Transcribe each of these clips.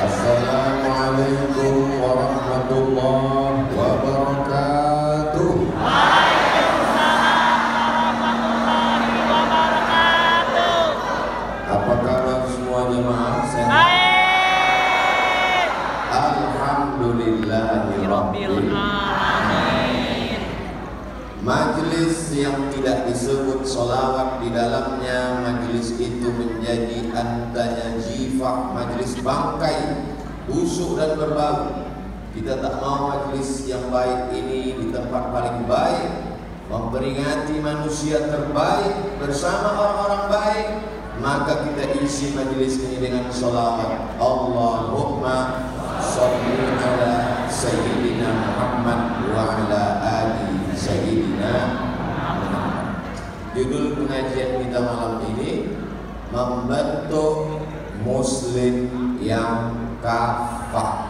Assalamualaikum warahmatullahi wabarakatuh. Waalaikumsalam warahmatullahi wabarakatuh. Apa kabar semua jemaah? Sehat? Baik. Alhamdulillahirabbil Alamin. Majelis yang tidak disebut sholawat di dalamnya, majelis itu menjadi antanya jifah, majelis bangkai, busuk dan berbau. Kita tak mau majelis yang baik ini di tempat paling baik, memperingati manusia terbaik bersama orang-orang baik. Maka kita isi majelis ini dengan sholawat. Allahumma sholli ala Sayyidina Muhammad wa ala ali Sayyidina Muhammad. Judul pengajian kita malam ini, membentuk muslim yang kafah.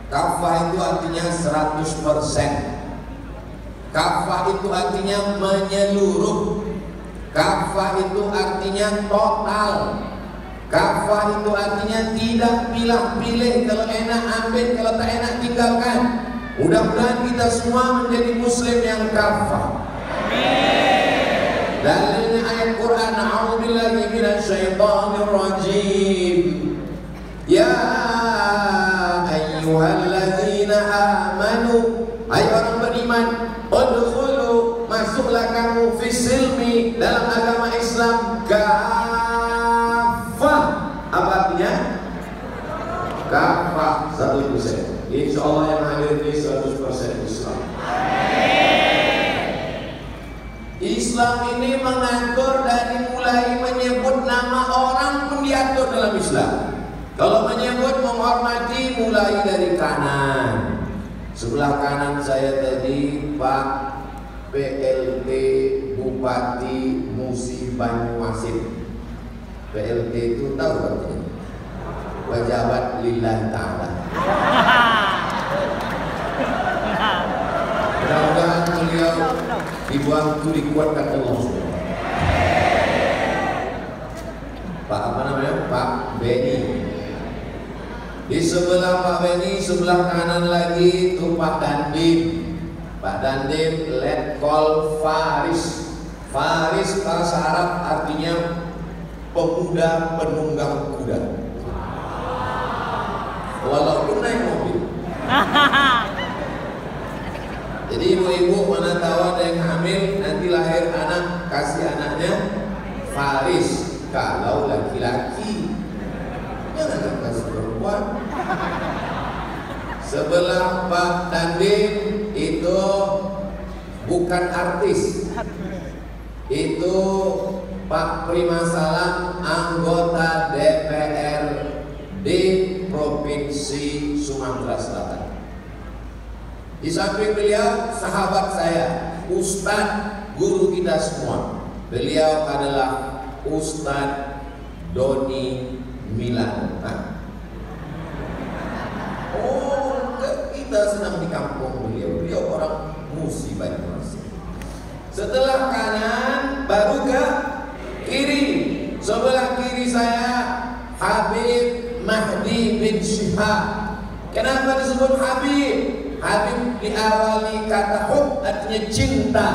Kafah itu artinya 100%. Kafah itu artinya menyeluruh. Kafah itu artinya total. Kafah itu artinya tidak pilih-pilih, kalau enak ambil, kalau tak enak tinggalkan. Mudah-mudahan kita semua menjadi muslim yang kafah. Dalilnya ayat Quran, a'udzubillahi minasyaitonir rajim. Ya ayyuhalladzina amanu, hai orang beriman, udkhulu, masuklah kamu fisilmi, dalam agama Islam kafah. Apa artinya? Kafah 100%. Insyaallah yang hadir ini 100% Islam. Islam ini mengatur dari mulai menyebut nama orang pun diatur dalam Islam. Kalau menyebut menghormati mulai dari kanan. Sebelah kanan saya tadi Pak PLT Bupati Musi Banyuasin. PLT itu tahu artinya? Pejabat lillahi ta'ala. Mudah-mudahan beliau dibantu, dikuatkan Allah. Pak apa namanya? Pak Beni. Di sebelah Pak Beni, sebelah kanan lagi itu Pak Dandim. Pak Dandim Letkol Faris. Faris bahasa Arab artinya pemuda penunggang kuda. Walaupun naik mobil. Jadi ibu-ibu mana tahu ada yang hamil, nanti lahir anak, kasih anaknya Faris. Kalau laki-laki, jangan kasih perempuan. Sebelah Pak Dandim itu bukan artis, itu Pak Primasalam, anggota DPR di Provinsi Sumatera Selatan. Di samping beliau sahabat saya, Ustadz, guru kita semua. Beliau adalah Ustadz Doni Milan. Oh, kita sedang di kampung beliau. Beliau orang Musi Banyuasin. Setelah kanan baru ke kiri. Sebelah kiri saya Habib Mahdi bin Syihab. Kenapa disebut Habib? Habib diawali kata hub, artinya cinta.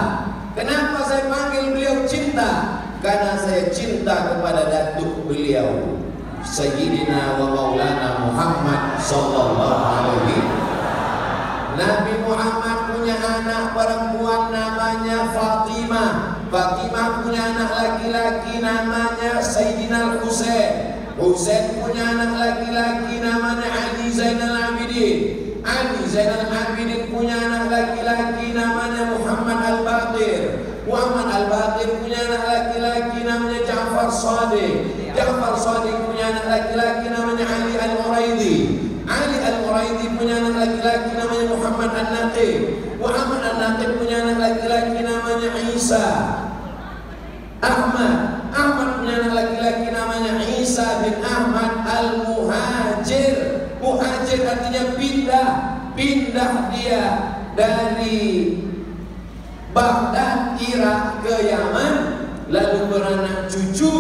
Kenapa saya panggil beliau cinta? Karena saya cinta kepada datuk beliau, Sayyidina wa Maulana Muhammad sallallahu alaihi. Nabi Muhammad punya anak perempuan namanya Fatimah. Fatimah punya anak laki-laki namanya Sayyidina Husain. Husain punya anak laki-laki namanya Ali Zainal Abidin. Ali Zainal Abidin punya anak laki-laki namanya Muhammad Al-Baqir. Muhammad Al-Baqir punya anak laki-laki namanya Ja'far Shadiq. Ja'far Shadiq punya anak laki-laki namanya Ali Al-Muraidi. Ali Al-Muraidi punya anak laki-laki namanya Muhammad An-Naqib. Muhammad An-Naqib punya anak laki-laki namanya Isa. Ahmad punya anak laki-laki namanya Isa bin Ahmad Al-Muhajir. Muhajir artinya pindah. Pindah dia dari Baghdad, Irak ke Yaman, lalu beranak cucu.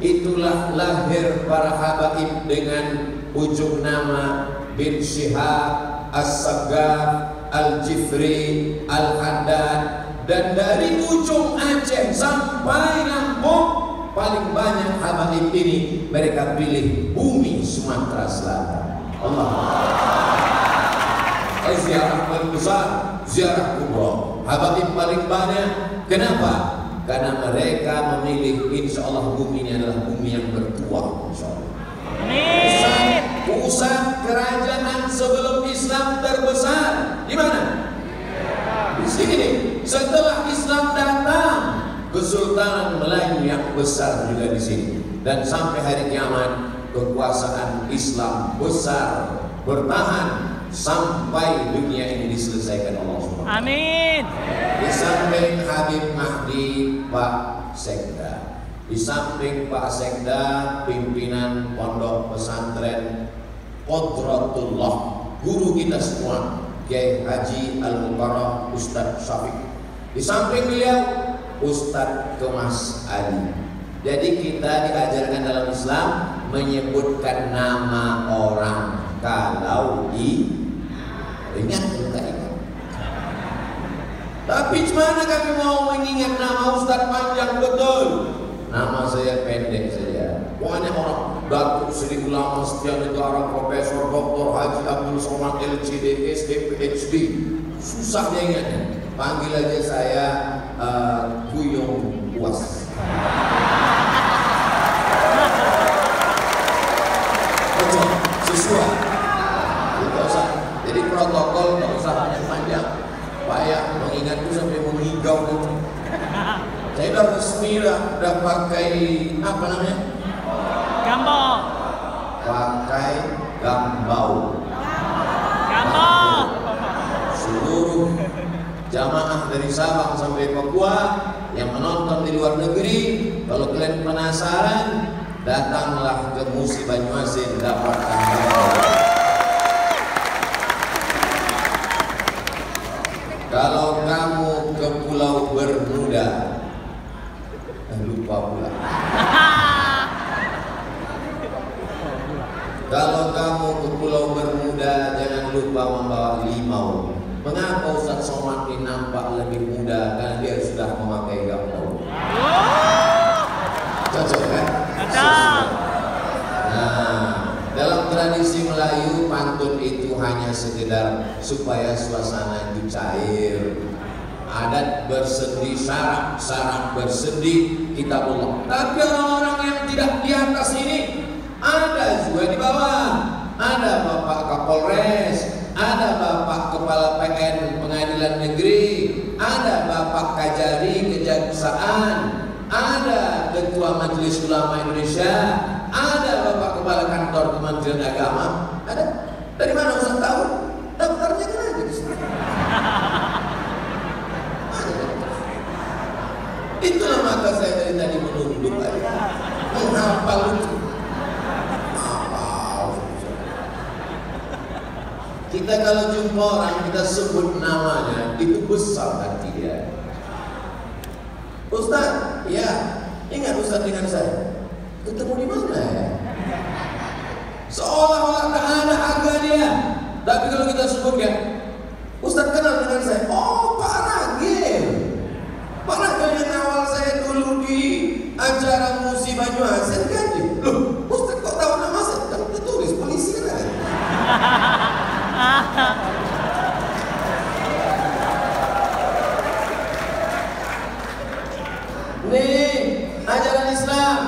itulah lahir para habaib dengan ujung nama bin Syihab, As-Saggaf, Al-Jifri, Al-Haddad, dan dari ujung Aceh sampai Lampung paling banyak habaib ini mereka pilih bumi Sumatera Selatan. Allah. Ziarah paling besar, ziarah kubra. Habaib paling banyak. Kenapa? Karena mereka memilih insya Allah bumi ini adalah bumi yang bertuah, insya Allah. Pusat kerajaan sebelum Islam terbesar di mana? Di sini nih. Setelah Islam datang, Kesultanan Melayu yang besar juga di sini. Dan sampai hari kiamat kekuasaan Islam besar bertahan sampai dunia ini diselesaikan Allah SWT. Amin. Di samping Habib Mahdi, Pak Sekda. Di samping Pak Sekda, pimpinan pondok pesantren Qodratullah, guru kita semua, Kiai Haji Al-Mukarram Ustadz Syafiq. Di samping beliau, Ustadz Kemas Ali. Jadi kita diajarkan dalam Islam menyebutkan nama orang kalau ingat kita ingat. Tapi gimana kami mau mengingat nama Ustadz panjang betul? Nama saya pendek saja. Pokoknya orang Datuk Seri Ulama Setia Negara Profesor Dr. Haji Abdul Somad LCD SD PhD. Susah dia ingatnya. Panggil aja saya Kuyong Puas. Betul, sesuai. Tidak usah. Jadi protokol tidak usah panjang-panjang. Payah mengingat itu sampai mengigau gitu. Saya udah resmi udah pakai apa namanya? Gambau. Pakai gambau. Gambau. Seluruh jamaah dari Sabang sampai Papua yang menonton di luar negeri, kalau kalian penasaran, datanglah ke Musi Banyuasin dapatkan gambau. Kalau kamu ke Pulau Bermuda, lupa pula. Kalau kamu ke Pulau Bermuda, jangan lupa membawa limau. Mengapa Ustadz Somad ini nampak lebih muda? Karena dia sudah memakai gambau. Cocok kan? Nah, dalam tradisi Melayu, pantun itu hanya sekedar supaya suasana itu cair. Adat bersendi, syarat bersendi, kitabullah. Tapi orang-orang yang tidak di atas ini ada juga di bawah. Ada Bapak Kapolres, ada Bapak Kepala PN Pengadilan Negeri, ada Bapak Kajari Kejaksaan, ada Ketua Majelis Ulama Indonesia, ada Bapak Kepala Kantor Kementerian Agama. Ada. Dari mana Ustaz tahu? Daftarnya kan ada di sini. Itulah maka saya dari tadi menunduk aja. Menghafal itu. Kita kalau jumpa orang, kita sebut namanya, itu besar hati dia. Ustaz, ya, ingat Ustaz dengan saya. Ketemu di mana ya? Seolah-olah tak ada harga dia. Tapi kalau kita sebut dia, Ustaz kenal dengan saya. Oh, Pak Ragil. Pak Ragil yang awal saya dulu di acara Musi Banyuasin kan? Loh, Ustaz kok tahu nama saya? Kan tertulis polisi kan? Nih, ajaran Islam.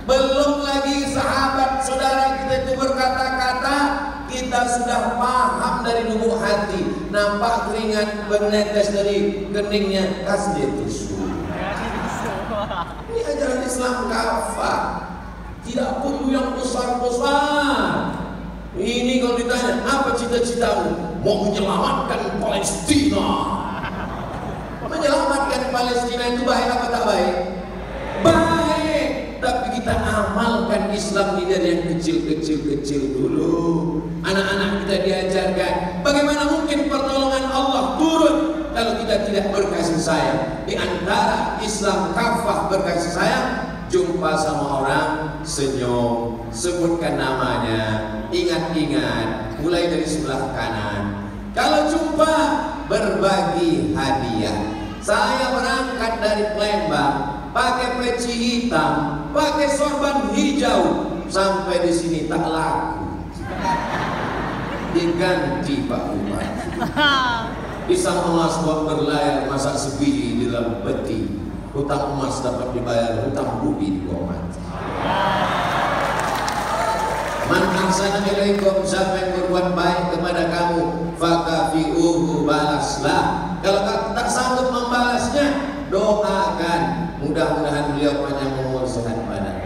Belum lagi sahabat saudara kita itu berkata-kata, kita sudah paham dari lubuk hati. Nampak keringat bernetes dari keningnya, kasih dia tisu. Ini ajaran Islam kafah. Tidak perlu yang besar-besar. Ini kalau ditanya, apa cita-citamu? Mau menyelamatkan Palestina. Menyelamatkan Palestina itu baik apa tak baik? Baik. Tapi kita amalkan Islam ini dari yang kecil-kecil dulu. Anak-anak kita diajarkan bagaimana mungkin pertolongan Allah turun kalau kita tidak berkasih sayang. Di antara Islam kafah berkasih sayang, jumpa sama orang, senyum, sebutkan namanya, ingat-ingat, mulai dari sebelah kanan. Kalau jumpa, berbagi hadiah. Saya berangkat dari Palembang, pakai peci hitam, pakai sorban hijau, sampai di sini tak laku. Diganti Pak Bupati. Pisang emas buat berlayar, masak sebiji di dalam peti. Hutang emas dapat dibayar, hutang bumi dibawa mati. Man ahsana ilaikum, siapa yang berbuat baik kepada kamu, fakafi'uhu, balaslah. Kalau tak sanggup membalasnya, doakan, mudah-mudahan beliau panjang umur sehat badan,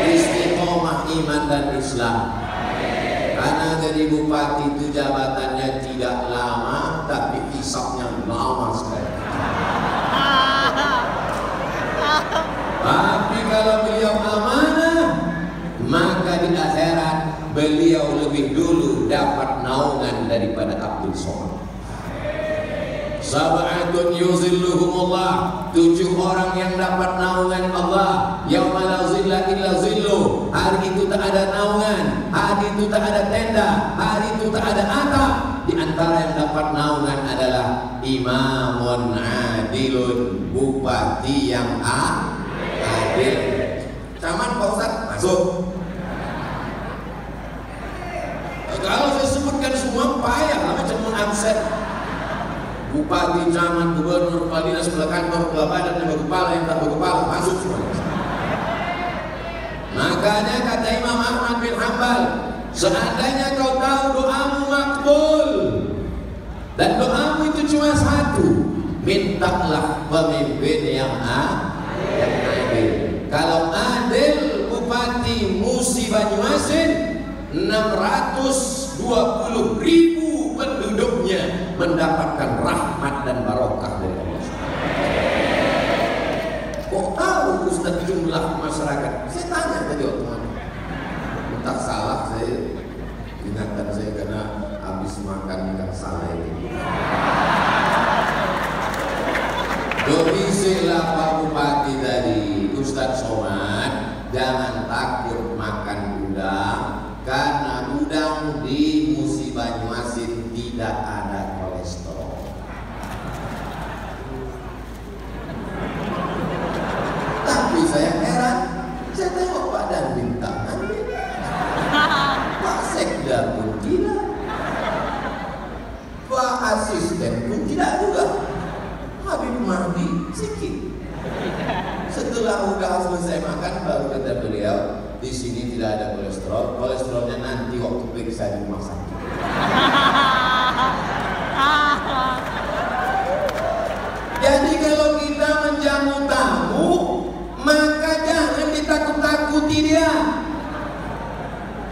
istiqomah iman dan Islam. Karena jadi bupati itu jabatannya tidak lama, tapi hisabnya lama sekali. Tapi kalau beliau amanah, maka di akhirat beliau lebih dulu dapat naungan daripada Abdul Somad. Sab'atun yuzilluhumullah, 7 orang yang dapat naungan Allah. Yauma la zilla illa zilluh, hari itu tak ada naungan, hari itu tak ada tenda, hari itu tak ada atap. Di antara yang dapat naungan adalah imamun adilun, bupati yang adil. Camat Pak Ustaz masuk. Kalau saya sebutkan semua payah, macam mengabsen. Bupati, camat, gubernur, kepala dinas, kepala kantor, kepala badan, yang berkepala, yang tak berkepala, masuk semuanya. Makanya kata Imam Ahmad bin Hanbal, seandainya kau tahu doamu makbul, dan doamu itu cuma satu, mintalah pemimpin yang adil. Kalau adil, Bupati Musi Banyuasin, 620.000 penduduknya mendapatkan rahmat dan barokah dari Allah. Kok tahu Ustaz jumlah masyarakat? Saya tanya tadi waktu entah salah, saya ingatan saya karena habis makan ikan salah ini. Domisila Pak Bupati tadi, Ustaz Somad, jangan takut makan udang, karena udang di Musi Banyuasin tidak ada kolesterol. Tapi saya heran, saya tengok Pak Dandim tangan, Pak Sekda pun tidak, Pak Asisten pun tidak juga. Habib Mahdi sikit. Setelah udah selesai makan, baru kata beliau, di sini tidak ada kolesterol, kolesterolnya nanti waktu periksa di rumah sakit. Jadi kalau kita menjamu tamu, maka jangan ditakut-takuti dia.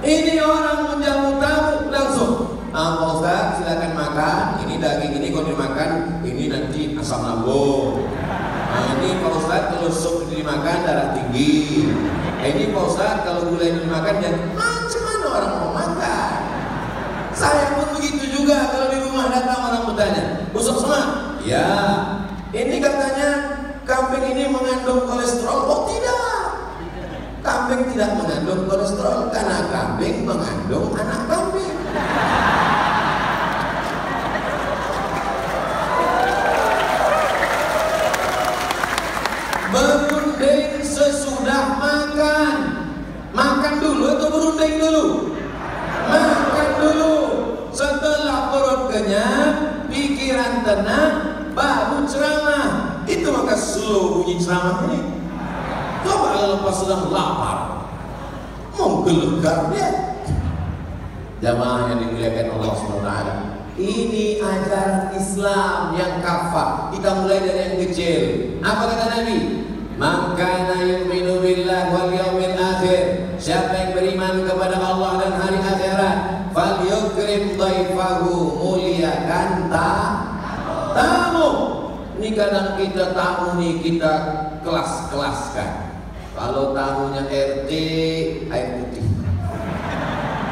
Ini orang menjamu tamu langsung, Pak Ustaz silakan makan, ini daging ini kalau dimakan, ini nanti asam lambung. Nah, ini Pak Ustaz kalau sup dimakan darah tinggi. Ini Pak Ustaz kalau gulai dimakan, dan macam mana orang mau makan? Saya pun begitu juga kalau di rumah datang orang bertanya, Ustaz Somad, ya ini katanya kambing ini mengandung kolesterol. Oh tidak, kambing tidak mengandung kolesterol karena kambing mengandung anak kambing. Berunding sesudah makan. Makan dulu atau berunding dulu? Makan dulu. Setelah perut kenyang, pikiran tenang, baru ceramah. Itu maka slow bunyi ceramah ini. Coba kalau lepas sedang lapar, mau gelegar dia. Jamaah yang dimuliakan Allah SWT, ini ajaran Islam yang kafah. Kita mulai dari yang kecil. Apa kata Nabi? Man kana yu'minu billahi wal yawmil akhir, siapa yang beriman kepada Allah dan hari akhirat, falyukrim dhaifahu, muliakan tamu. Ini kadang kita tamu nih kita kelas-kelaskan. Kalau tamunya RT, air putih.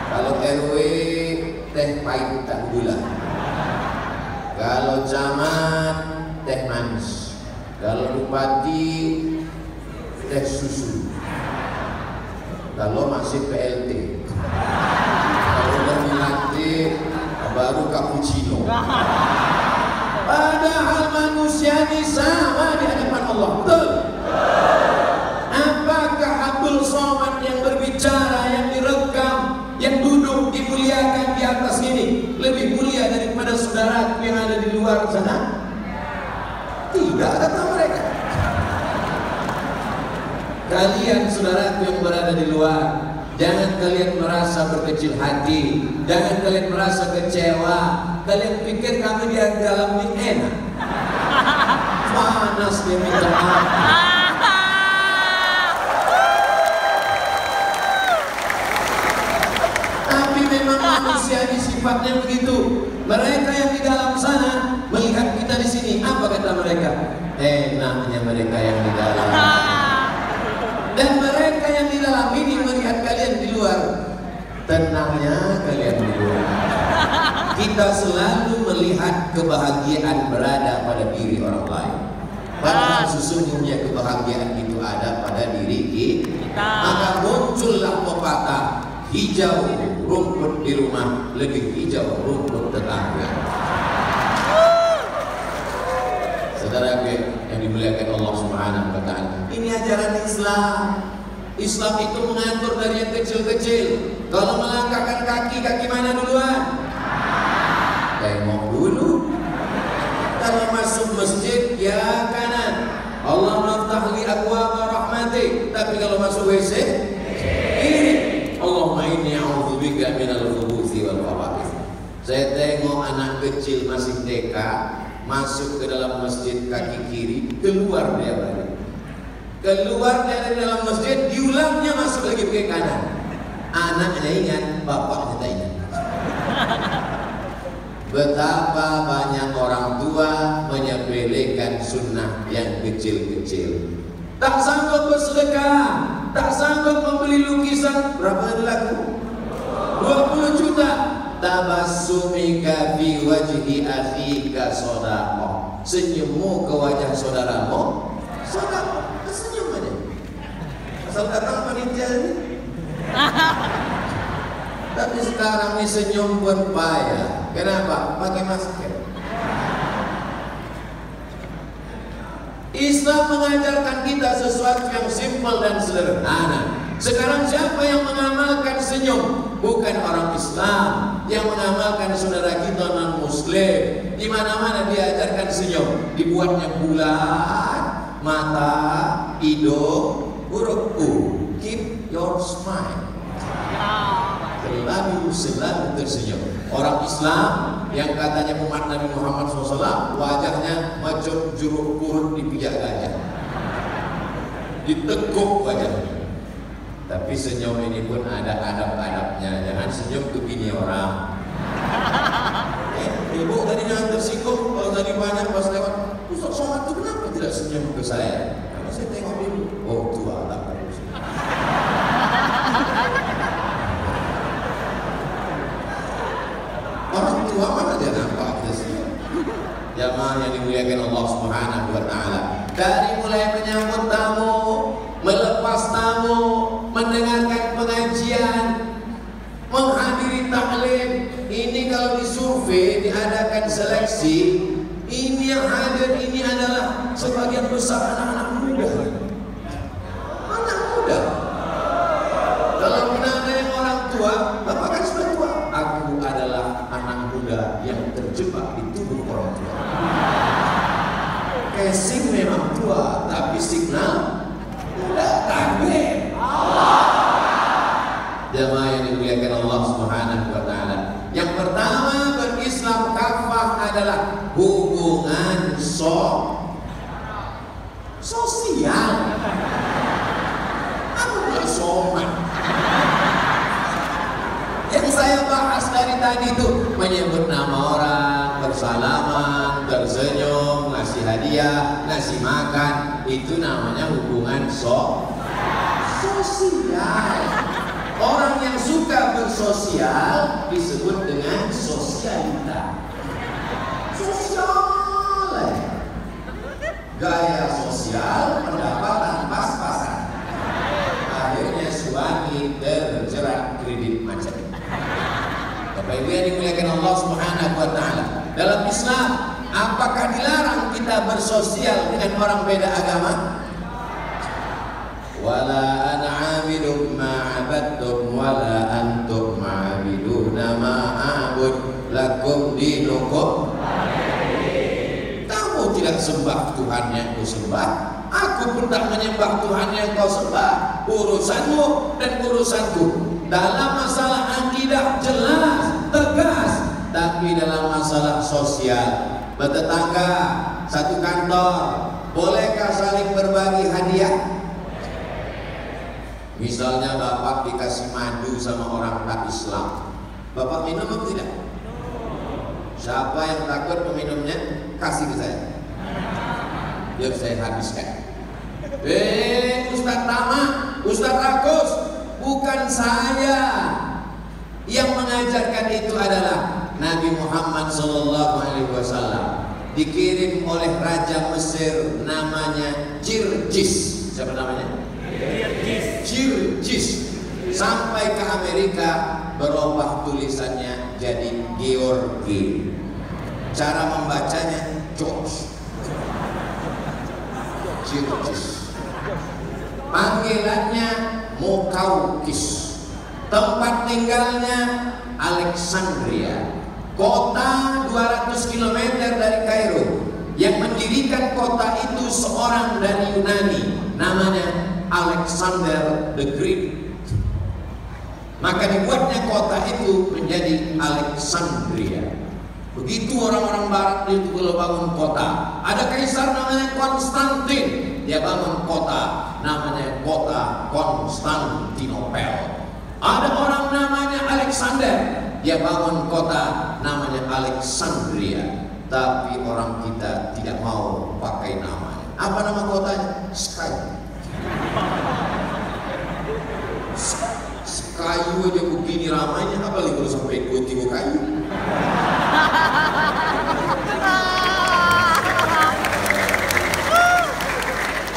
Kalau RW, teh pahit tak gula. Kalau camat, teh manis. Kalau bupati, teh susu. Kalau masih PLT, kalau udah dilatih baru cappuccino. Padahal manusia ini sama di hadapan Allah. Betul? Apakah Abdul Somad yang berbicara, yang direkam, yang duduk dimuliakan di atas ini lebih mulia daripada saudara yang ada di luar sana? Tidak, kata mereka. Kalian saudara yang berada di luar, jangan kalian merasa berkecil hati, jangan kalian merasa kecewa. Kalian pikir kami di dalam ini enak? Panas dia minta maaf. Tapi memang manusia ini sifatnya begitu. Mereka yang di dalam sana melihat kita di sini, apa kata mereka? Enaknya mereka yang di dalam. Dan mereka yang di dalam ini melihat kalian di luar, tenangnya kalian di luar. Kita selalu melihat kebahagiaan berada pada diri orang lain. Padahal sesungguhnya kebahagiaan itu ada pada diri kita. Maka muncullah pepatah, hijau rumput di rumah lebih hijau rumput tetangga. Saudara yang dimuliakan Allah Subhanahu wa Ta'ala, ini ajaran Islam. Islam itu mengatur dari yang kecil-kecil. Kalau melangkahkan kaki mana duluan? Tengok dulu. Kalau masuk masjid, ya kanan. Allah maftah li abwaaba rahmatik. Tapi kalau masuk WC, kiri. Allahumma inni a'udzubika minal khubuthi wal khaba'ith. Saya tengok anak kecil masih TK masuk ke dalam masjid kaki kiri, keluar dia balik. Keluar dari dalam masjid, diulangnya masuk lagi ke kanan. Anaknya ingat, bapaknya tak ingat. Betapa banyak orang tua menyepelekan sunnah yang kecil-kecil. Tak sanggup bersedekah, tak sanggup membeli lukisan. Berapa laku? 20 juta. Tabassumika fi wajhi akhika shadaqah. Senyummu ke wajah saudaramu sedekah. Senyum aja. Asal datang panitia ini. Tapi sekarang ini senyum pun payah. Kenapa? Pakai masker. Islam mengajarkan kita sesuatu yang simpel dan sederhana. Sekarang siapa yang mengamalkan senyum? Bukan orang Islam. Yang mengamalkan saudara kita non Muslim. Di mana-mana diajarkan senyum. Dibuatnya bulat, mata, hidung, huruf U. Keep your smile. Selalu tersenyum. Orang Islam yang katanya umat Nabi Muhammad SAW, wajahnya macam jeruk purut di pijak gajah, diteguk wajahnya. Tapi senyum ini pun ada adab-adabnya. Jangan senyum ke bini orang. Ibu tadi jangan tersinggung. Kalau tadi banyak pas lewat, Ustaz Somad itu kenapa tidak senyum ke saya? Karena saya tengok dulu. Oh tua tak harus. Orang tua mana dia nampak kita senyum. Jamaah yang dimuliakan Allah Subhanahu wa Ta'ala, dari mulai menyambut tamu, melepas tamu, mendengarkan pengajian, menghadiri taklim. Ini kalau disurvei, diadakan seleksi, ini yang hadir ini adalah sebagian besar anak-anak muda. Anak muda. Kalau kita ada yang orang tua, bapak kan sudah tua. Aku adalah anak muda yang terjebak di tubuh orang tua. Casing memang tua, tapi signal muda. Takbir. Jamaah yang dimuliakan Allah Subhanahu wa Ta'ala. Yang pertama, berislam kafah adalah hubungan sosial. Apa pula soman? Yang saya bahas dari tadi itu menyebut nama orang, bersalaman, tersenyum, ngasih hadiah, ngasih makan, itu namanya hubungan sosial. Orang yang suka bersosial disebut dengan sosialita. Sosial, gaya sosial, pendapatan pas-pasan. Bapak Ibu yang dimuliakan Allah Subhanahu wa taala, dalam Islam apakah dilarang kita bersosial dengan orang beda agama? Wala ana 'abidun ma 'abadtum wala antum 'abiduna ma a'bud lakum dinukum. Kamu tidak sembah Tuhan yang kau sembah, aku pun tak menyembah Tuhan yang kau sembah. Urusanmu dan urusanku. Dalam masalah akidah jelas, tegas, tapi dalam masalah sosial, bertetangga, satu kantor, bolehkah saling berbagi hadiah? Misalnya bapak dikasih madu sama orang tak Islam, bapak minum atau tidak? Siapa yang takut meminumnya, kasih ke saya, biar saya habiskan. Ustaz Tama, Ustaz Rakus, bukan saya yang mengajarkan itu, adalah Nabi Muhammad SAW. Dikirim oleh Raja Mesir namanya Jirjis. Siapa namanya? Jirjis. Sampai ke Amerika, berubah tulisannya jadi Georgi. Cara membacanya George. Jirjis. Panggilannya Mukaukis. Tempat tinggalnya Alexandria. Kota 200 km dari Kairo. Yang mendirikan kota itu seorang dari Yunani, namanya Alexander the Great. Maka dibuatnya kota itu menjadi Alexandria. Begitu orang-orang barat itu kalau bangun kota, ada kaisar namanya Konstantin, dia bangun kota namanya kota Konstantinopel. Ada orang namanya Alexander, dia bangun kota namanya Alexandria. Tapi orang kita tidak mau pakai namanya. Apa nama kotanya? Sky. Kayu aja begini ramainya, apalagi kalau sampai 2-3 kayu.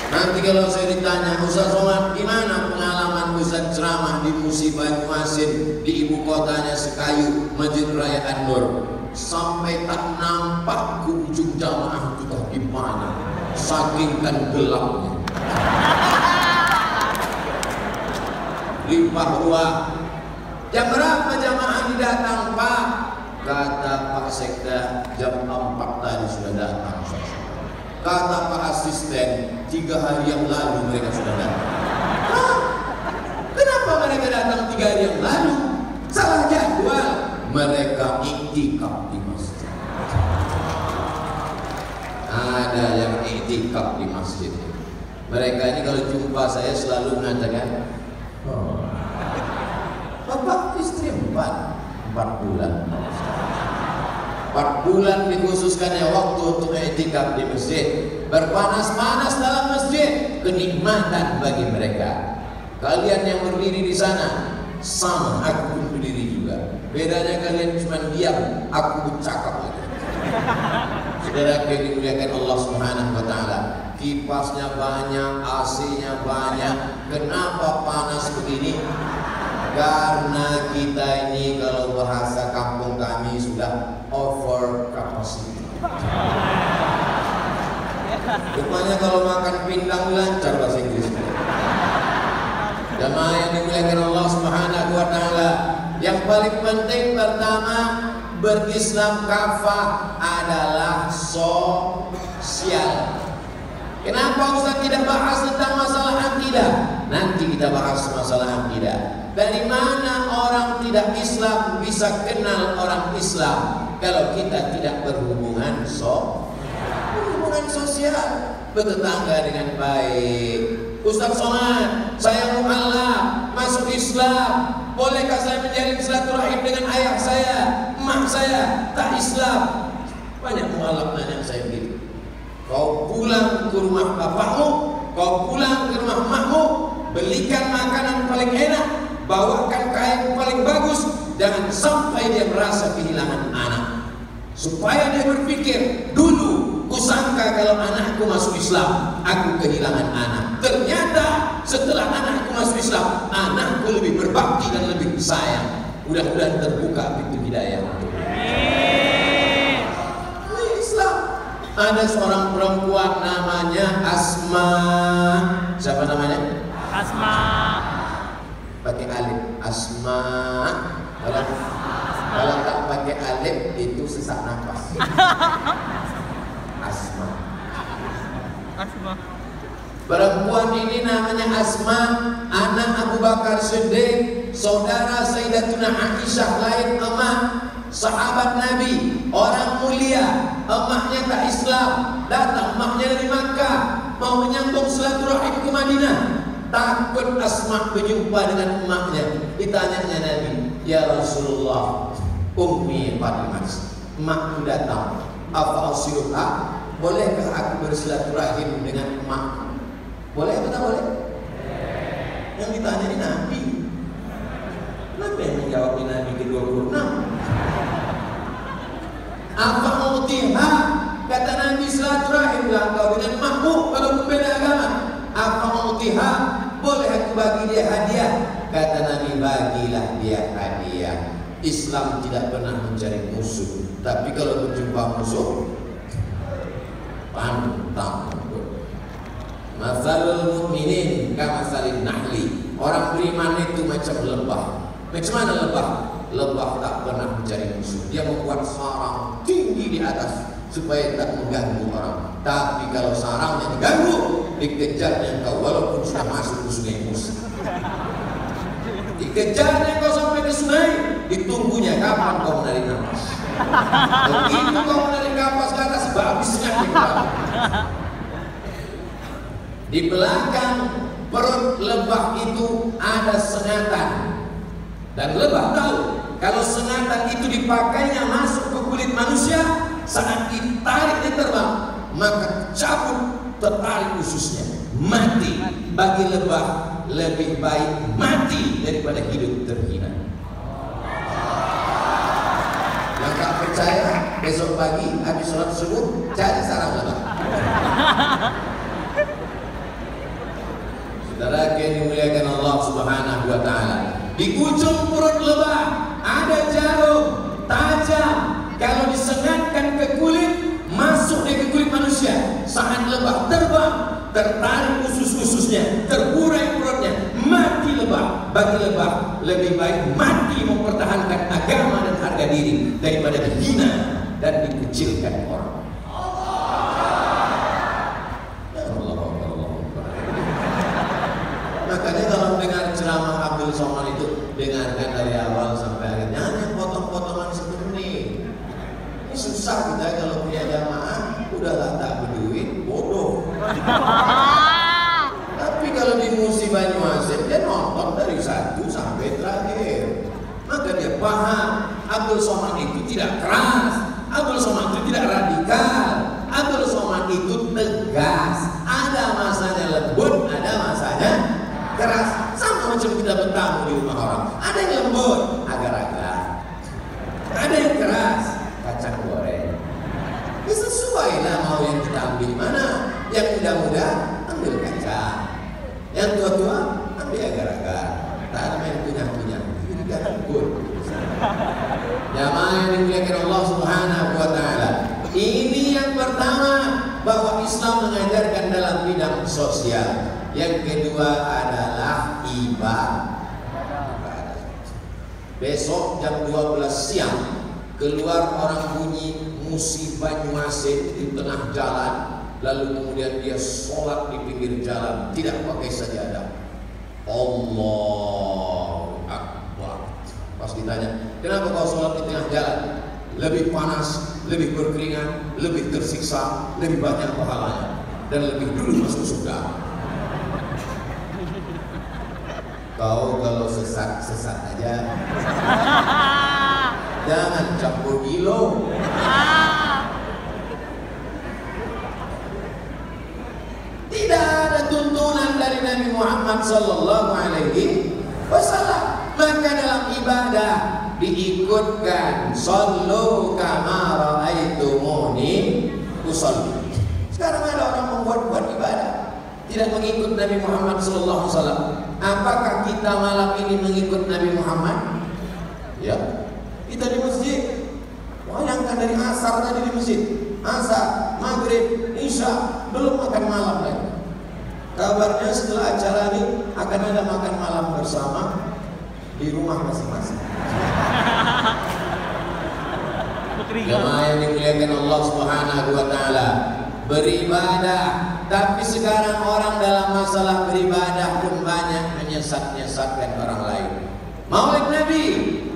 Nanti kalau saya ditanya, Ustaz Somad, gimana pengalaman Ustaz ceramah di Musibah Banyuasin, di ibu kotanya Sekayu, Masjid Raya An-Nur? Sampai tak nampak ke ujung jamaah itu di mana, saking kan gelapnya. Limpah ruah. Jam berapa jamaah didatang, Pak? Kata Pak Sekda, jam 4 tadi sudah datang. Kata Pak Asisten, 3 hari yang lalu mereka sudah datang. Hah? Kenapa mereka datang 3 hari yang lalu? Salah jadwal. Mereka iktikaf di masjid. Ada yang iktikaf di masjid. Mereka ini kalau jumpa saya selalu mengatakan, oh, Bapak istri 4 bulan. 4 bulan dikhususkannya waktu untuk iktikaf di masjid. Berpanas-panas dalam masjid, kenikmatan bagi mereka. Kalian yang berdiri di sana, sama aku pun berdiri juga. Bedanya kalian cuma diam, aku bercakap lagi. Saudara yang dimuliakan Allah Subhanahu wa taala, kipasnya banyak, AC-nya banyak. Kenapa panas begini? Karena kita ini kalau bahasa kampung kami sudah over capacity. Rupanya kalau makan pindang lancar bahasa Inggris. Jamaah yang dimuliakan Allah Subhanahu wa taala, yang paling penting pertama, berislam kafah adalah sosial. Kenapa Ustaz tidak bahas tentang masalah akidah? Nanti kita bahas masalah akidah. Dari mana orang tidak Islam bisa kenal orang Islam kalau kita tidak berhubungan sosial, bertetangga dengan baik. Ustaz Somad, saya mu'alaf, masuk Islam, bolehkah saya menjalin silaturahim dengan ayah saya, emak saya, tak Islam? Banyak mu'alaf nanya saya begitu. Kau pulang ke rumah bapakmu, kau pulang ke rumah emakmu, belikan makanan paling enak, bawakan kain paling bagus, jangan sampai dia merasa kehilangan anak. Supaya dia berpikir, dulu kusangka kalau anakku masuk Islam, aku kehilangan anak. Ternyata setelah anakku masuk Islam, anakku lebih berbakti dan lebih sayang. Mudah-mudahan terbuka pintu hidayah. Islam. Ada seorang perempuan namanya Asma. Siapa namanya? Asma. Pakai alif. Asma. Kalau tak pakai alif itu sesak nafas. Asma. Asma. Perempuan ini namanya Asma, anak Abu Bakar Siddiq, saudara Sayyidatuna Aisyah, lain emak, sahabat Nabi, orang mulia. Emaknya tak Islam, datang emaknya dari Makkah, mau menyambung silaturahim ke Madinah. Takut Asma berjumpa dengan emaknya. Ditanyanya Nabi, ya Rasulullah, Ummi Fatimah, emakku datang, apa usiluha? Bolehkah aku bersilaturahim dengan emakku? Boleh atau tak boleh? Yang ditanya ini Nabi. Kenapa yang menjawab ini Nabi ke-26? Apa utiha? Kata Nabi, silaturahimlah kau dengan emakmu kalau berbeda agama. Apa utiha? Boleh aku bagi dia hadiah? Kata Nabi, bagilah dia hadiah. Islam tidak pernah mencari musuh, tapi kalau berjumpa musuh, pantang. Masalul mu'minin kamasalin nahli. Orang beriman itu macam lebah. Macam mana lebah? Lebah tak pernah mencari musuh. Dia membuat sarang tinggi di atas supaya tak mengganggu orang. Tapi kalau sarangnya diganggu, dikejarnya kau walaupun sudah masuk ke sungai Musa. Dikejarnya kau sampai ke sungai, ditunggunya kapan kau menarik nafas. Begitu kau menarik nafas ke atas, habisnya kita. Di belakang perut lebah itu ada sengatan. Dan lebah tahu kalau sengatan itu dipakainya masuk ke kulit manusia, saat ditarik dia terbang, maka cabut tertarik ususnya, mati. Bagi lebah lebih baik mati daripada hidup terhina. Yang tak percaya, besok pagi habis sholat subuh cari sarang lebah. Saudara yang dimuliakan Allah Subhanahu wa taala, di ujung perut lebah ada jarum tajam. Kalau disengatkan ke kulit, masuk ke kulit manusia. Saat lebah terbang, tertarik usus-ususnya, terburai perutnya, mati lebah. Bagi lebah lebih baik mati mempertahankan agama dan harga diri daripada dihina dan dikucilkan orang. Makanya kalau dengar ceramah Abdul Somad itu, dengarkan dari awal sampai akhir. Jangan yang potong-potongan seperti ini. Ini susah kita kalau punya jamaah, udahlah tak berduit, bodoh. Tapi kalau di musim Banyuasin, dia nonton dari satu sampai terakhir. Maka dia paham Abdul Somad itu tidak keras, Abdul Somad itu tidak radikal, Abdul Somad itu tegas. Ada masanya lembut, ada masanya keras. Sama macam kita bertamu di rumah orang, ada yang lembut agar-agar, ada yang keras kacang goreng. Ya sesuai lah mau yang kita ambil mana. Yang muda-muda ambil kacang, yang tua-tua ambil agar-agar. Tak ada yang punya-punya, ini kan lembut. Jamaah yang dimuliakan Allah Subhanahu wa taala, ini yang pertama, bahwa Islam mengajarkan dalam bidang sosial. Yang kedua adalah ibadah. Besok jam 12 siang keluar orang bunyi musibah Banyuasin di tengah jalan, lalu kemudian dia sholat di pinggir jalan tidak pakai sajadah. Allahu Akbar. Pas ditanya, kenapa kau sholat di tengah jalan? Lebih panas, lebih berkeringat, lebih tersiksa, lebih banyak pahalanya, dan lebih dulu masuk surga. Kau kalau sesat aja, jangan campur kilo. Tidak ada tuntunan dari Nabi Muhammad Sallallahu Alaihi Wasallam. Maka dalam ibadah diikutkan sallu kama ra'aitumuni usolli. Sekarang ada orang membuat ibadah tidak mengikut Nabi Muhammad Sallallahu Alaihi Wasallam. Apakah kita malam ini mengikut Nabi Muhammad? Ya, kita di masjid. Bayangkan dari asar tadi di masjid, asar, maghrib, isya, belum makan malam lagi. Kabarnya setelah acara ini akan ada makan malam bersama di rumah masing-masing. Jemaah yang dimuliakan Allah Subhanahu wa taala, beribadah, tapi sekarang orang dalam masalah beribadah pun banyak menyesat-nyesatkan orang lain. Maulid Nabi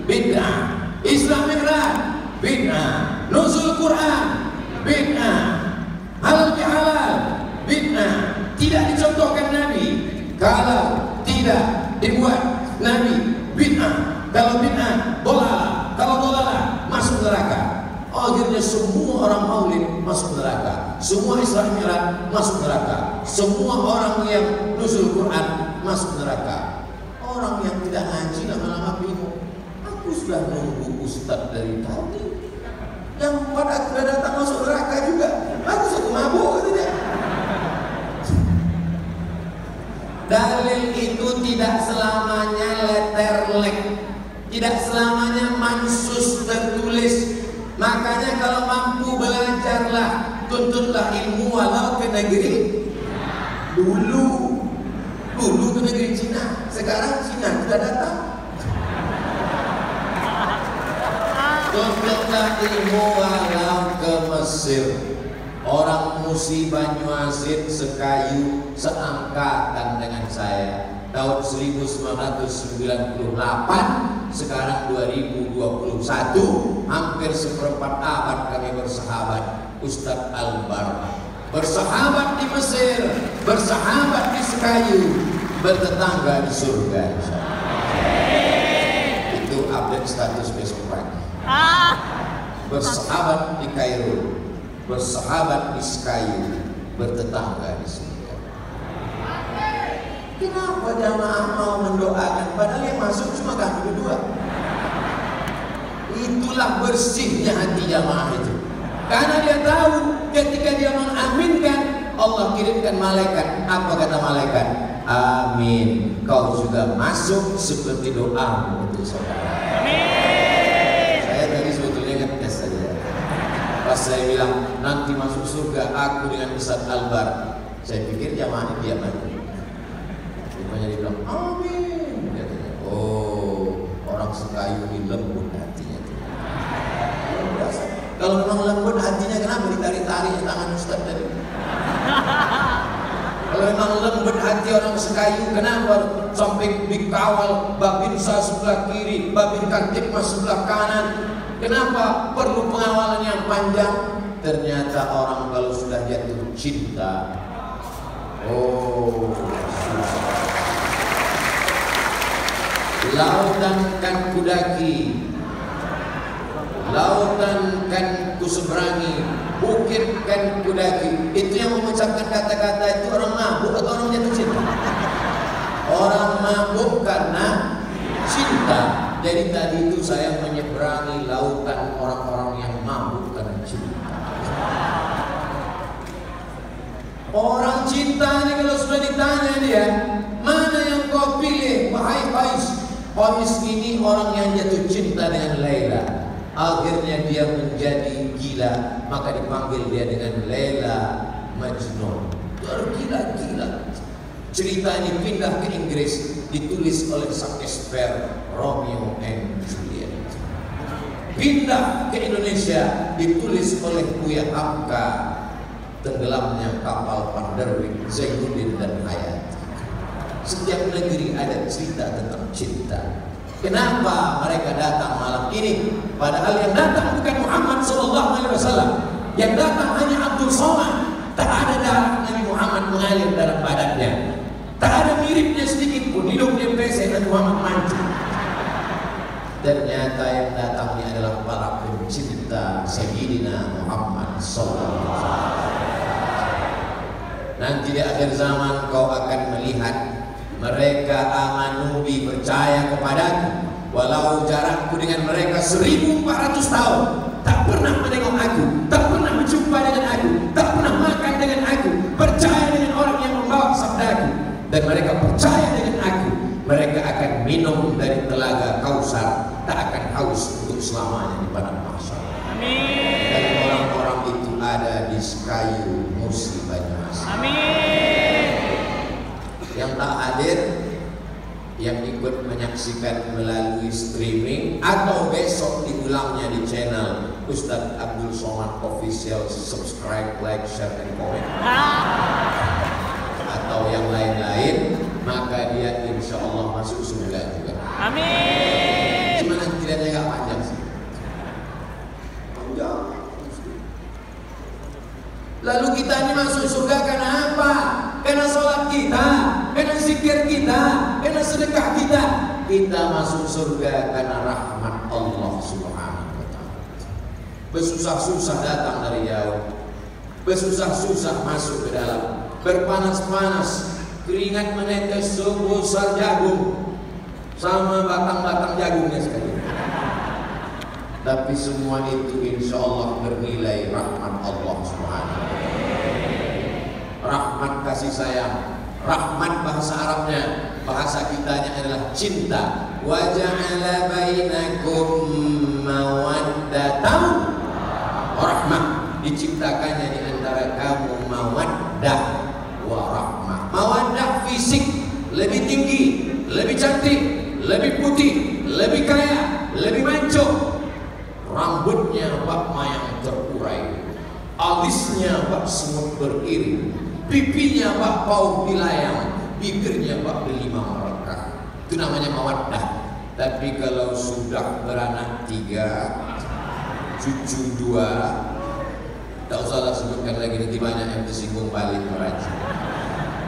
bid'ah, Islam Mi'raj bid'ah, nuzul Quran bid'ah, halal bihalal bid'ah. Tidak dicontohkan Nabi, kalau tidak dibuat Nabi bid'ah, kalau bid'ah dolalah, kalau dolalah masuk neraka. Akhirnya semua orang maulid masuk neraka, semua Isra Mi'raj masuk neraka, semua orang yang nuzul Quran masuk neraka. Orang yang tidak ngaji lama-lama bingung. Aku sudah nunggu ustaz dari tadi, yang pada sudah datang masuk neraka juga. Aku satu mabuk tidak. Dalil itu tidak selamanya letterlek, tidak selamanya mansus tertulis. Makanya kalau mampu belajarlah, tuntutlah ilmu walau ke negeri dulu ke negeri Cina. Sekarang Cina sudah datang. Tuntutlah ilmu walau ke Mesir. Orang Musi Banyuasin sekayu seangkatan dengan saya. Tahun 1998, sekarang 2021, hampir seperempat abad kami bersahabat. Ustadz Albar bersahabat di Mesir, bersahabat di sekayu, bertetangga di surga. Itu update status besok pagi. Bersahabat di Kairo, bersahabat di sekayu, bertetangga di surga. Kenapa jamaah mau mendoakan padahal yang masuk cuma kami berdua? Itulah bersihnya hati jamaah itu. Karena dia tahu ketika dia mengaminkan, Allah kirimkan malaikat. Apa kata malaikat? Amin. Kau juga masuk seperti doamu untuk saudara. Amin. Saya tadi sebetulnya ngetes saja. Pas saya bilang nanti masuk surga aku dengan Ustadz Albar, saya pikir jamaah ini diam aja. Rupanya dia bilang amin. Oh, orang sekayu ini lembut hatinya. Kalau memang lembut hatinya, kenapa ditarik-tarik tangan Ustaz tadi? Kalau memang lembut hati orang sekayu, kenapa sampai dikawal Babinsa sebelah kiri, Babin Kantipmas sebelah kanan? Kenapa perlu pengawalan yang panjang? Ternyata orang kalau sudah jatuh cinta, oh, susah. Lautan kan kudaki, lautan kan kuseberangi, bukit kan kudaki. Itu yang mengucapkan kata-kata itu orang mabuk atau orang jatuh cinta? Orang mabuk karena cinta. Jadi tadi itu saya menyeberangi lautan orang-orang yang mabuk karena cinta. Orang cinta ini kalau sudah ditanya dia, mana yang kau pilih? Wahai Qais. Qais ini orang yang jatuh cinta dengan Laila. Akhirnya dia menjadi gila, maka dipanggil dia dengan Laila Majnun. Tergila-gila. Cerita ini pindah ke Inggris, ditulis oleh Shakespeare, Romeo and Juliet. Pindah ke Indonesia, ditulis oleh Buya Hamka, Tenggelamnya Kapal Panderwik, Zainuddin dan Hayat. Setiap negeri ada cerita tentang cinta. Kenapa mereka datang malam ini? Padahal yang datang bukan Muhammad SAW. Yang datang hanya Abdul Somad. Tak ada darah Nabi Muhammad mengalir dalam badannya. Tak ada miripnya sedikit pun. Hidupnya pesek Nabi Muhammad mancung. Ternyata yang datang ini adalah para pencinta Sayyidina Muhammad SAW. Nanti di akhir zaman kau akan melihat mereka amanu bi, percaya kepadaku walau jarakku dengan mereka 1400 tahun, tak pernah menengok aku, tak pernah berjumpa dengan aku, tak pernah makan dengan aku, percaya dengan orang yang membawa sabdaku, dan mereka percaya dengan aku. Mereka akan minum dari telaga Kausar, tak akan haus untuk selamanya di padang mahsyar. Amin. Dan orang-orang itu ada di Sekayu, Musi, Banyumas. Amin. Yang tak hadir, yang ikut menyaksikan melalui streaming atau besok diulangnya di channel Ustadz Abdul Somad Official, subscribe, like, share, dan komen, atau yang lain-lain, maka dia insya Allah masuk surga juga. Amin. Cuma antriannya gak panjang sih. Panjang. Lalu kita ini masuk surga karena apa? Karena sholat kita, karena zikir kita, karena sedekah kita. Kita masuk surga karena rahmat Allah Subhanahu wa ta'ala. Bersusah-susah datang dari jauh, bersusah-susah masuk ke dalam, berpanas-panas, keringat menetes sebesar jagung, sama batang-batang jagungnya sekali. Tapi semua itu insya Allah bernilai rahmat Allah Subhanahu wa ta'ala. Rahmat kasih sayang, rahmat bahasa Arabnya, bahasa kitanya adalah cinta. Wa ja'ala bainakum mawaddatan wa rahmah. Diciptakannya di antara kamu mawaddah wa rahmah. Mawaddah fisik, lebih tinggi, lebih cantik, lebih putih, lebih kaya, lebih mancung. Rambutnya bak mayang terurai, alisnya bak semut beriring, pipinya bak pauk dilayang, bibirnya bak delima merekah. Itu namanya mawaddah. Tapi kalau sudah beranak 3, cucu 2, tak usahlah sebutkan lagi, nanti banyak yang tersinggung balik meraja.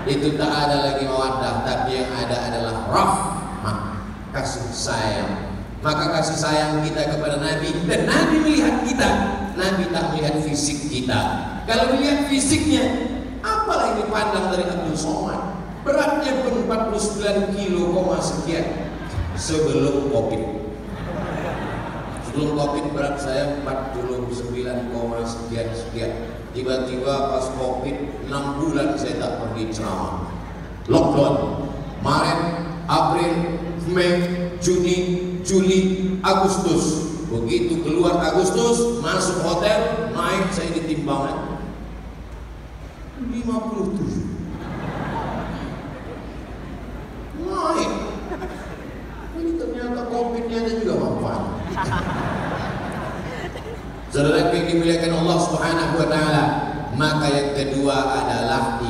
Itu tak ada lagi mawaddah, tapi yang ada adalah rahmah, kasih sayang. Maka kasih sayang kita kepada Nabi, dan Nabi melihat kita. Nabi tak melihat fisik kita. Kalau melihat fisiknya, apalah yang dipandang dari Abdul Somad? Beratnya pun 49 kilo, sekian sebelum Covid. Sebelum Covid berat saya 49, sekian. Tiba-tiba pas Covid 6 bulan saya tak pergi ceramah. Lockdown. Maret, April, Mei, Juni, Juli, Agustus. Begitu keluar Agustus, masuk hotel, naik saya di timbangan 57. Naik. Ini ternyata Covid-nya ada juga manfaat. Saudara yang dimuliakan Allah Subhanahu wa ta'ala, maka yang kedua adalah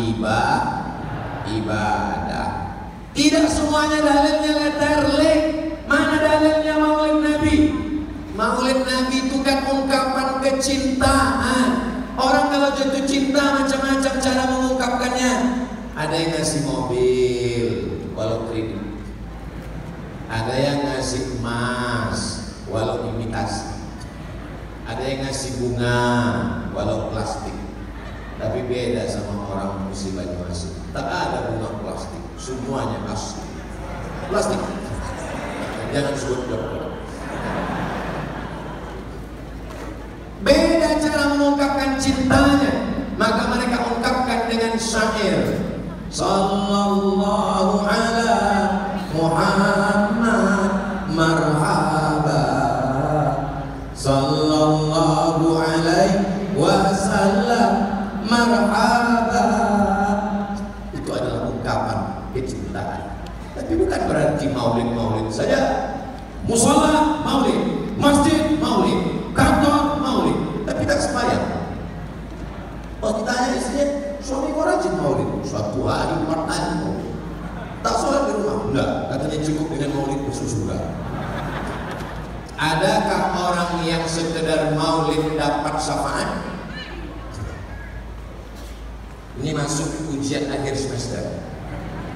ibadah. Tidak semuanya dalilnya letterlek. Mana dalilnya Maulid Nabi? Maulid Nabi itu kan ungkapan kecintaan. Orang kalau jatuh cinta macam-macam cara mengungkapkannya. Ada yang ngasih mobil walau kredit, ada yang ngasih emas walau imitasi, ada yang ngasih bunga walau plastik. Tapi beda sama orang Musi Banyumas. Tak ada bunga plastik, semuanya asli plastik. Jangan sebut dokter. Beda cara mengungkapkan cintanya, maka mereka ungkapkan dengan syair. Sallallahu ala Muhammad marhaba, sallallahu alaihi wasallam marhaba. Itu adalah ungkapan kecintaan. Tapi bukan berarti maulid saja. Musola maulid, masjid maulid, kantor maulid, tapi tak sembahyang. Kalau ditanya istrinya, suami kau rajin maulid? Suatu hari 4 kali maulid. Tak sholat di rumah? Enggak, katanya cukup dengan maulid bersusukan. Adakah orang yang sekedar maulid dapat syafaat? Ini masuk ujian akhir semester.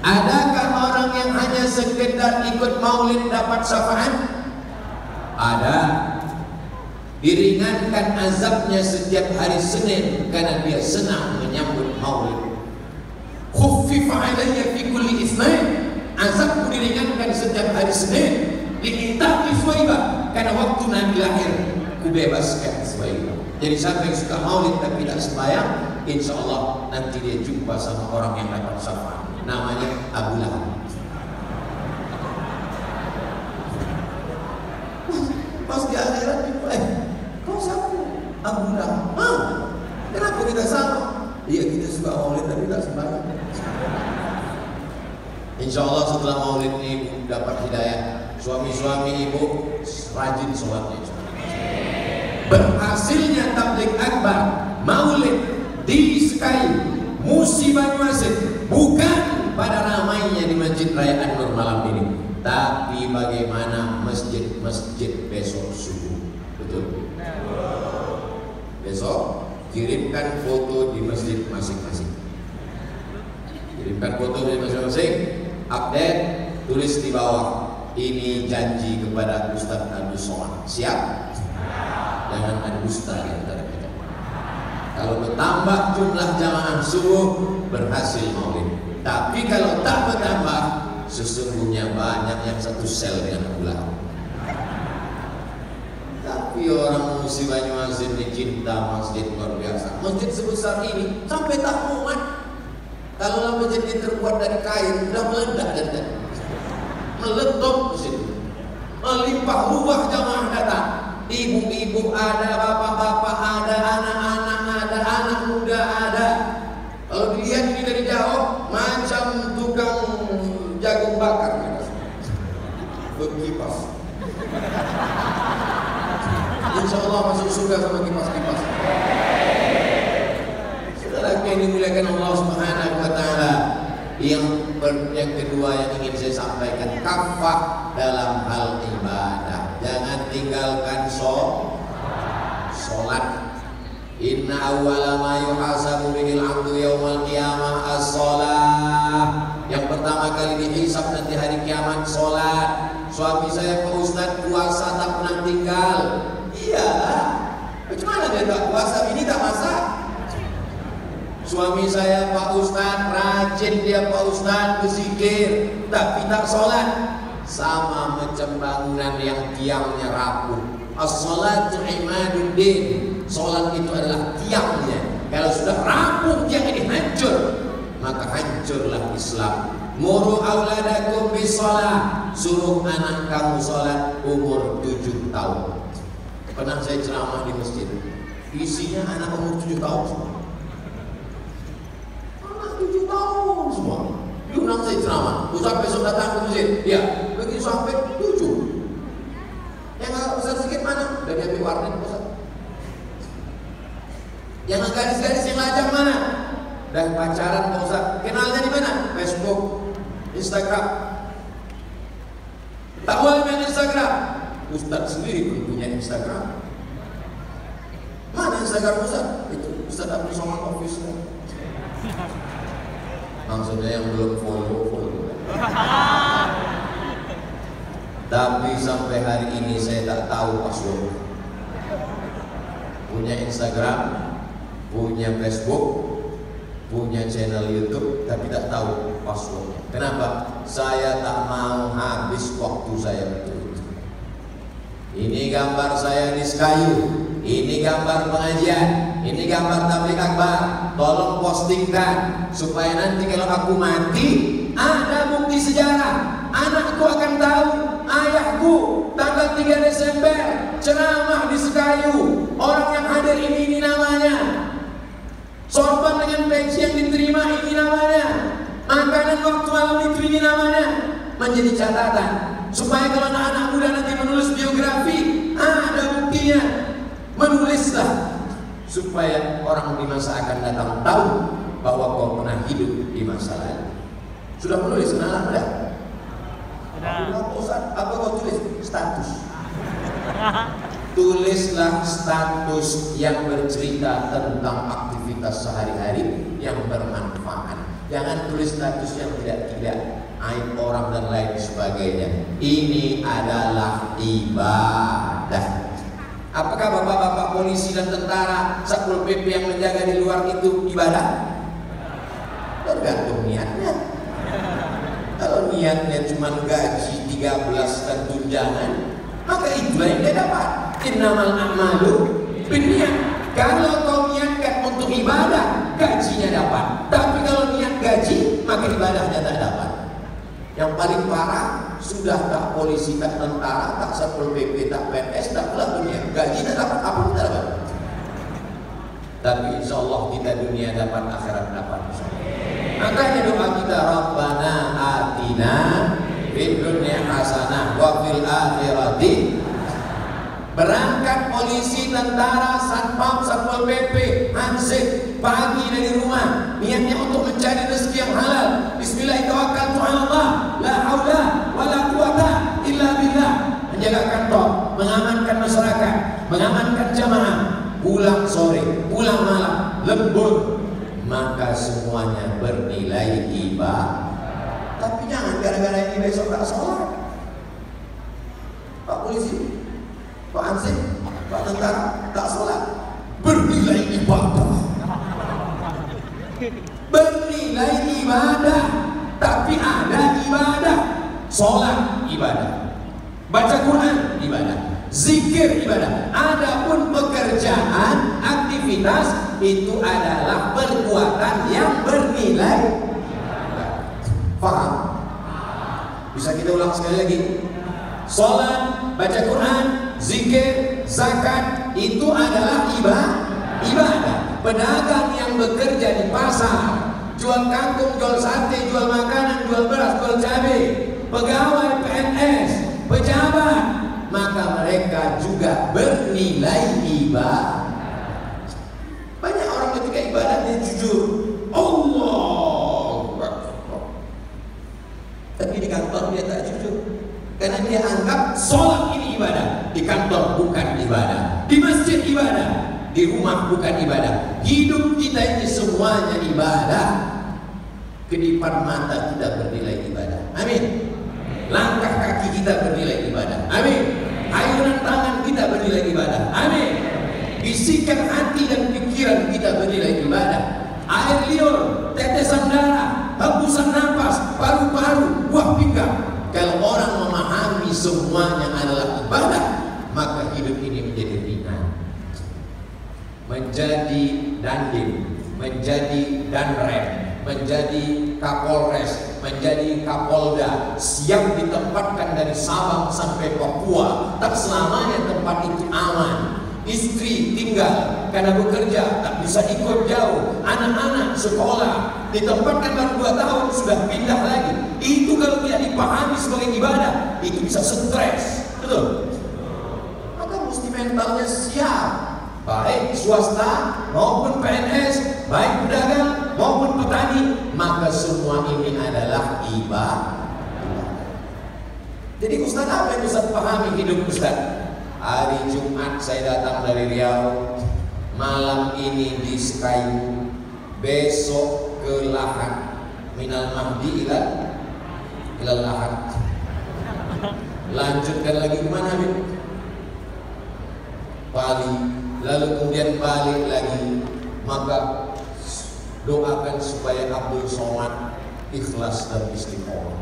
Adakah orang yang hanya sekedar ikut maulid dapat syafaat? Ada. Diringankan azabnya setiap hari Senin karena dia senang menyambut maulid. Khuffifa alayya fi kulli isnain. Azabku diringankan setiap hari Senin. Diminta Suwaibah karena waktu Nabi lahir kubebaskan Suwaibah. Jadi siapa yang suka maulid tapi tidak sembahyang, insya Allah nanti dia jumpa sama orang yang dapat syafaat. Namanya Abu Lahab. pas di akhirat jumpa, kau siapa? Aku bilang, kenapa kita sama? Iya, kita suka maulid tapi tidak sembarangan. Insya Allah setelah maulid ini dapat hidayah. Suami-suami ibu rajin sholatnya. Berhasilnya tabligh akbar, maulid di Sekayu, Musi Banyuasin, bukan pada ramainya di Masjid Raya An-Nur malam ini, tapi bagaimana masjid-masjid besok subuh. Betul? Besok kirimkan foto di masjid masing-masing. Kirimkan foto di masing-masing, update, tulis di bawah, ini janji kepada Ustadz Abdul Somad. Siap? Jangan ada dusta di antara kita. Kalau bertambah jumlah jamaah subuh, berhasil maulid. Tapi kalau tak bertambah, sesungguhnya banyak yang satu sel dengan Abu Lahab. Tapi orang Musi Banyuasin dicinta masjid luar biasa. Masjid sebesar ini sampai tak muat. Kalau masjid ini terbuat dari kain, sudah meledak dan meletup di situ. Melimpah ruah jamaah datang. Ibu-ibu ada, bapak-bapak ada, anak-anak ada, anak muda ada. Kalau dilihat ini dari jauh, macam tukang jagung bakar. Berkipas. Insya Allah masuk surga sama kipas-kipas. Saudara yang dimuliakan Allah Subhanahu wa Ta'ala, yang kedua yang ingin saya sampaikan, kafah dalam hal ibadah. Jangan tinggalkan sholat. Inna awwala ma yuhasabu bihil 'abdu yaumal qiyamah as-shalah. Yang pertama kali dihisab nanti hari kiamat sholat. Suami saya Pak Ustadz puasa tak pernah tinggal. Iyalah, bagaimana dia tak puasa? Ini tak masak. Suami saya Pak Ustadz rajin dia Pak Ustadz berzikir, tapi tak sholat. Sama macam bangunan yang tiangnya rapuh. As-sholatu imaduddin. Sholat itu adalah tiangnya. Kalau sudah rapuh tiang ini hancur, maka hancurlah Islam. Muru auladakum bis-shalah. Suruh anak kamu sholat umur 7 tahun. Pernah saya ceramah di masjid, isinya anak umur 7 tahun semua. Anak 7 tahun semua. Diundang saya ceramah, Ustaz besok datang ke masjid. Ya, begitu sampai 7. Yang agak besar sedikit mana? Dari api warnet Ustaz. Yang agak garis-garis yang lajang mana? Dan pacaran Pak Ustaz. Kenalnya di mana? Facebook, Instagram. Tak boleh main Instagram. Ustaz sendiri pun punya Instagram. Mana Instagram Ustaz? Itu Ustaz Abdul Somad Official. Maksudnya yang belum follow. Tapi sampai hari ini saya tak tahu password. Punya Instagram, punya Facebook, punya channel YouTube, tapi tak tahu passwordnya. Kenapa? Saya tak mau habis waktu saya betul. Ini gambar saya di Sekayu, ini gambar pengajian, ini gambar tabligh akbar. Tolong postingkan supaya nanti kalau aku mati ada bukti sejarah. Anakku akan tahu ayahku tanggal 3 Desember ceramah di Sekayu. Orang yang hadir ini namanya. Sorban dengan pensi yang diterima ini namanya. Makanan waktu malam itu ini namanya. Menjadi catatan supaya kalau anak-anak muda nanti menulis biografi ada buktinya. Menulislah supaya orang di masa akan datang tahu bahwa kau pernah hidup di masa lalu. Sudah menulis kenalan sudah? Apa kau tulis? Status. Tulislah status yang bercerita tentang aktivitas sehari-hari yang bermanfaat. Jangan tulis status yang tidak aib orang dan lain sebagainya. Ini adalah ibadah. Apakah bapak-bapak polisi dan tentara, Satpol PP yang menjaga di luar itu ibadah? Tergantung niatnya. Kalau niatnya cuma gaji 13 dan tunjangan, maka itulah yang dia dapat. Innamal a'malu binniyat. Kalau kau niatkan untuk ibadah, gajinya dapat. Tapi kalau niat gaji, maka ibadahnya tak dapat. Yang paling parah, sudah tak polisi, tak tentara, tak satpol pp, tak PNS, tak pula dunia. Gaji tak dapat, apa kita dapat? Tapi insya Allah kita dunia dapat, akhirat dapat. Makanya doa kita, Rabbana atina fid dunya hasanah wa fil akhirati. Berangkat polisi, tentara, satpam, satpol pp, hansip pagi dari rumah, niatnya untuk mencari rezeki yang halal. Bismillahirrahmanirrahim. La haula wala quwata illa billah. Menjaga kantor, mengamankan masyarakat, mengamankan jamaah, pulang sore, pulang malam, lembur, maka semuanya bernilai ibadah. Tapi jangan gara-gara ini besok tak sholat. Pak polisi, Pak Ansip, Pak tentara tak sholat, bernilai ibadah. Bernilai ibadah. Tapi ada ibadah. Sholat ibadah, baca Quran ibadah, zikir ibadah. Adapun pekerjaan, aktivitas itu adalah perbuatan yang bernilai. Faham? Bisa kita ulang sekali lagi. Sholat, baca Quran, zikir, zakat itu adalah ibadah. Pedagang yang bekerja di pasar, jual kangkung, jual sate, jual makanan, jual beras, jual cabai, pegawai PNS, pejabat, maka mereka juga bernilai ibadah. Banyak orang ketika ibadah dia jujur, Allahu Akbar. Tapi di kantor dia tak jujur, karena dia anggap sholat ini ibadah. Di kantor bukan ibadah, di masjid ibadah, di rumah bukan ibadah. Hidup kita ini semuanya ibadah. Kedipan mata kita bernilai ibadah. Amin. Langkah kaki kita bernilai ibadah. Amin. Ayunan tangan kita bernilai ibadah. Amin. Bisikan hati dan pikiran kita bernilai ibadah. Air liur, tetesan darah, hembusan nafas, paru-paru, buah pinggang. Kalau orang memahami semuanya adalah ibadah, maka hidup ini menjadi ringan. Menjadi dandim, menjadi danrem, menjadi Kapolres, menjadi Kapolda, siap ditempatkan dari Sabang sampai Papua. Tak selamanya tempat itu aman. Istri tinggal karena bekerja, tak bisa ikut jauh. Anak-anak sekolah, ditempatkan baru 2 tahun sudah pindah lagi. Itu kalau tidak dipahami sebagai ibadah, itu bisa stres. Betul? Maka mesti mentalnya siap. Baik swasta maupun PNS, baik pedagang maupun petani, maka semua ini adalah ibadah. Jadi Ustaz, apa yang Ustaz pahami hidup Ustaz? Hari Jumat saya datang dari Riau, malam ini di Sekayu, besok ke Lahat, minal mahdi ilal Lahat. Lanjutkan lagi kemana, Bin? Bali. Lalu kemudian balik lagi. Maka doakan supaya Abdul Somad ikhlas dan istiqomah.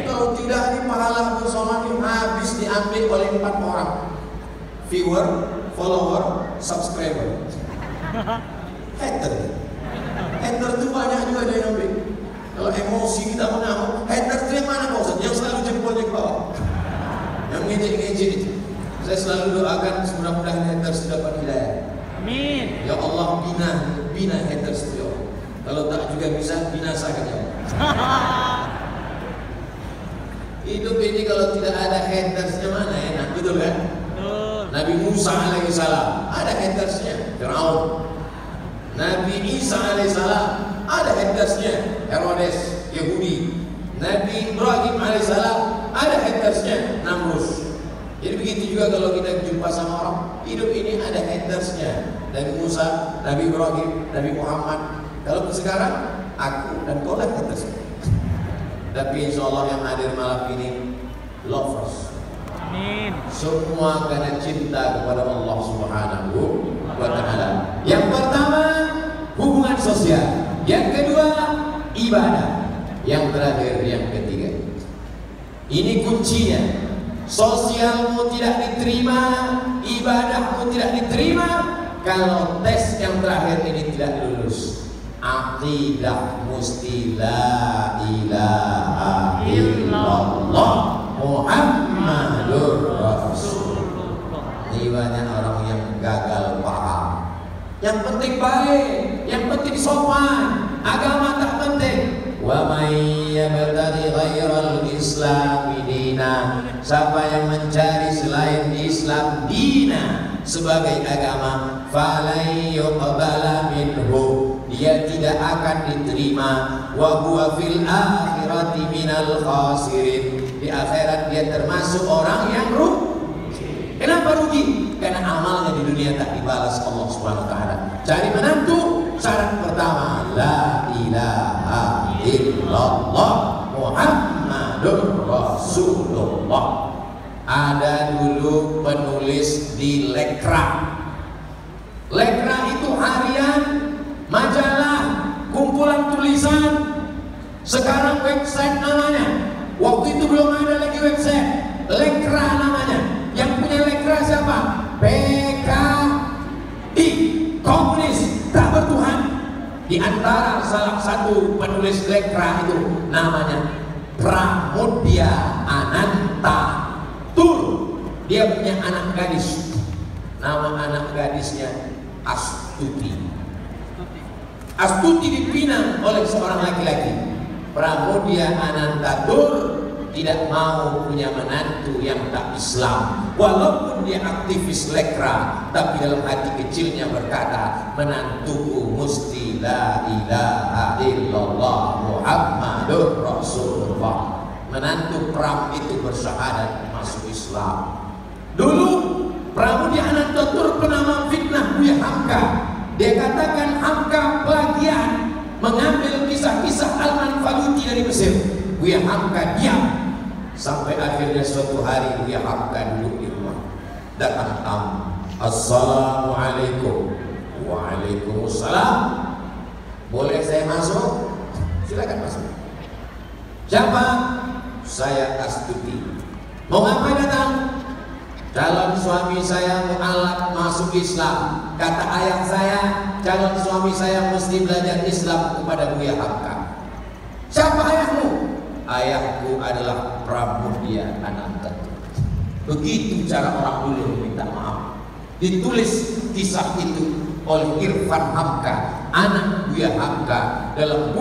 Kalau tidak, ini pahala Abdul Somad ini habis diambil oleh 4 orang. Viewer, follower, subscriber. Hater. Hater itu banyak juga dia ambil. Kalau emosi kita mengamuk, hater itu yang mana Pak Ustaz? Yang selalu jempolnya ke bawah, yang ngejek-ngejek itu. Saya selalu doakan mudah-mudahan haters dapat hidayah. Amin. Ya Allah, bina haters itu ya Allah. Kalau tak juga bisa, binasakan ya Allah. Hidup ini kalau tidak ada hatersnya mana enak, betul kan? Nabi Musa alaihissalam ada hatersnya, Firaun. Nabi Isa alaihissalam ada hatersnya, Herodes, Yahudi. Nabi Ibrahim alaihissalam ada hatersnya, Namrus. Jadi begitu juga kalau kita jumpa sama orang, hidup ini ada hatersnya. Nabi Musa, Nabi Ibrahim, Nabi Muhammad. Kalau sekarang aku dan kau lah hatersnya. Tapi insya Allah yang hadir malam ini lovers. Amin. Semua karena cinta kepada Allah Subhanahu wa Ta'ala. Yang pertama hubungan sosial, yang kedua ibadah, yang terakhir yang ketiga. Ini kuncinya. Sosialmu tidak diterima, ibadahmu tidak diterima kalau tes yang terakhir ini tidak lulus. Aqidah musti la ilaha illallah Muhammadur Rasulullah. Ini banyak orang yang gagal paham. Yang penting baik, yang penting sopan, agama tak penting. Wa may yabtaghi ghairal islami dina, siapa yang mencari selain Islam dina sebagai agama, falan yuqbala minhu, dia tidak akan diterima, wa huwa fil akhirati minal khasirin, di akhirat dia termasuk orang yang rugi. Kenapa rugi? Karena amalnya di dunia tak dibalas Allah Subhanahu wa taala. Cari menantu, syarat pertama la ilaha illallah Muhammadur Rasulullah. Ada dulu penulis di Lekra. Lekra itu harian, majalah, kumpulan tulisan. Sekarang website namanya. Waktu itu belum ada lagi website. Lekra namanya. Yang punya Lekra siapa? PKI, komunis tak bertuhan. Di antara salah satu penulis Lekra itu namanya Pramudia Ananta Tur. Dia punya anak gadis. Nama anak gadisnya Astuti. Astuti dipinang oleh seorang laki-laki. Pramudia Ananta Tur tidak mau punya menantu yang tak Islam. Walaupun dia aktivis Lekra, tapi dalam hati kecilnya berkata, menantuku musti la ilaha illallah Muhammadur Rasulullah. Menantu Pram itu bersyahadat masuk Islam. Dulu Pramudia Ananta Tur pernah memfitnah Buya Hamka. Dia katakan Hamka bagian mengambil kisah-kisah Al-Manfaluti dari Mesir. Buya Hamka diam. Sampai akhirnya suatu hari Buya Hamka duduk di rumah. Datang tamu. Assalamualaikum. Waalaikumsalam. Boleh saya masuk? Silakan masuk. Siapa? Saya Astuti. Mau ngapain datang? Calon suami saya mu'alaf masuk Islam. Kata ayah saya, calon suami saya mesti belajar Islam kepada Buya Hamka. Siapa ayahmu? Ayahku adalah Pramudia Ananta. Begitu cara orang dulu minta maaf. Ditulis kisah itu oleh Irfan Hamka, anak Buya Hamka, dalam